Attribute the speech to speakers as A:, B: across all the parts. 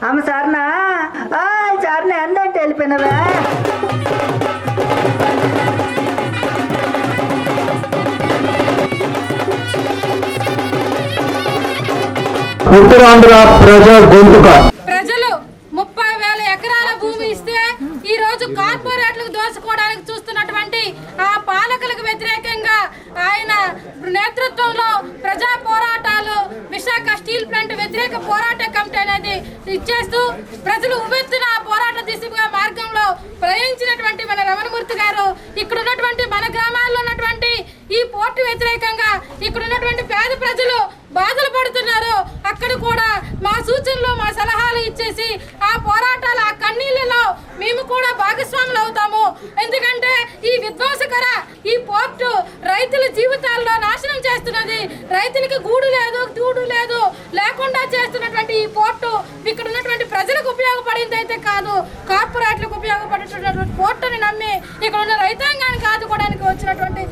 A: అమ్మ సార్నా సార్ని ఎందంటే వెళ్ళిపోయినవే.
B: ఉత్తరాంధ్ర ప్రజా గొంతుక.
C: ప్రజలు 30,000 ఎకరాల భూమి ఇస్తే ఈ రోజు కార్పొరేట్లకు దోచుకోవడానికి చూస్తున్నటువంటి ఆ పాలకులకు వ్యతిరేకంగా ఆయన నేతృత్వంలో ప్రజా పోరాటాలు విశాఖ స్టీల్ ప్లాంట్ వ్యతిరేక పోరాట కమిటీ అనేది ఇచ్చేస్తూ ప్రజలు ఉవ్వెత్తున పోరాట దిశగా మార్గంలో ప్రయాణించినటువంటి మన రమణమూర్తి గారు ఇక్కడ ఉన్నటువంటి మన గ్రామాల్లో ఉన్నటువంటి ఈ పోర్టు వ్యతిరేకంగా ఇక్కడ ఉన్నటువంటి పేద ప్రజలు బాధలు పడుతున్నారు. అక్కడ కూడా మా సూచనలు మా సలహాలు ఇచ్చేసి ఆ పోరాటాలు ఆ కన్నీళ్ళలో మేము కూడా భాగస్వాములు అవుతాము. ఎందుకంటే ఈ విధ్వంసకర ఈ పోర్టు రైతుల జీవితాల్లో నాశనం చేస్తున్నది. రైతులకి గూడు లేదు తూడు లేదు లేకుండా చేస్తున్నటువంటి ఈ పోర్టు ఇక్కడ ఉన్నటువంటి ప్రజలకు ఉపయోగపడింది అయితే కాదు, కార్పొరేట్లకు ఉపయోగపడేటటువంటి పోర్టుని నమ్మి ఇక్కడ ఉన్న రైతాంగానికి ఆదుకోవడానికి వచ్చినటువంటి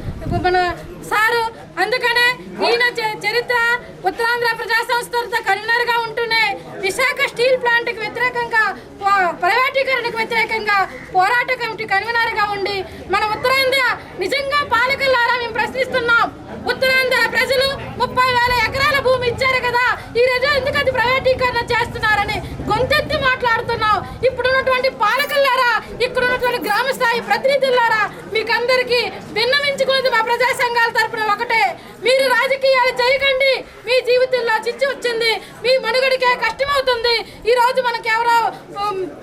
C: మన సారు. అందుకనే ఈయన చరిత్ర ఉత్తరాంధ్ర ప్రజా సంస్థలతో కన్వీనర్ గా ఉంటూనే విశాఖ స్టీల్ ప్లాంట్ కి వ్యతిరేకంగా ప్రైవేటీకరణకు వ్యతిరేకంగా పోరాట కమిటీ కన్వీనర్ గా ఉండి మన ఉత్తరాంధ్ర నిజంగా పాలకులారా మేము ప్రశ్నిస్తున్నాం. ఉత్తరాంధ్ర ప్రజలు 30,000 ఎకరాల భూమి ఇచ్చారు కదా, ఈ రోజు ఎందుకు అది ప్రైవేటీకరణ చేస్తున్నారని గొంతెత్తి మాట్లాడుతున్నాం. ఇప్పుడున్నటువంటి పాలకులారా, ఇక్కడ ఉన్నటువంటి గ్రామ స్థాయి ప్రతినిధులారా, మీకందరికీ విన్నవించుకున్నది మా ప్రజా సంఘాల తరపున ఒకటే, మీరు రాజకీయాలు చేయకండి. మీ జీవితంలో చిచ్చు వచ్చింది, మీ మనుగడికే కష్టమవుతుంది. ఈ రోజు మనకి ఎవరో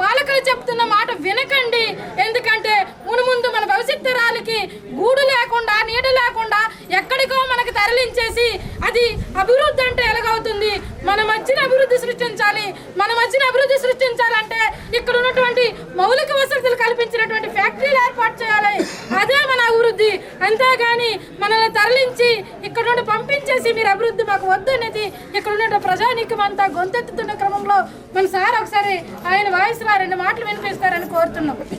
C: పాలకులు చెప్తున్న మాట వినకండి. ఎందుకంటే మునుముందు మన భవిష్యత్ తరాలకి గూడు లేకుండా నీడ లేకుండా ఎక్కడికో మనకి తరలించేసి అది అభివృద్ధి అంటే ఎలాగవుతుంది? మన మధ్యన అభివృద్ధి సృష్టించాలి. మన మధ్యన అభివృద్ధి సృష్టించాలంటే ఇక్కడ ఉన్నటువంటి మౌలిక వసతులు కల్పించినటువంటి ఫ్యాక్టరీలు ఏర్పాటు చేయాలి. అదే మన అభివృద్ధి. అంతేగాని మనల్ని తరలించి ఇక్కడ నుండి పంపించేసి మీరు అభివృద్ధి మాకు వద్దు అనేది ఇక్కడ ఉన్న ప్రజానీకం అంతా గొంతెత్తుతున్న క్రమంలో మన సార్ ఒకసారి ఆయన వాయిస్లో 2 మాటలు వినిపిస్తారని కోరుతున్నాం.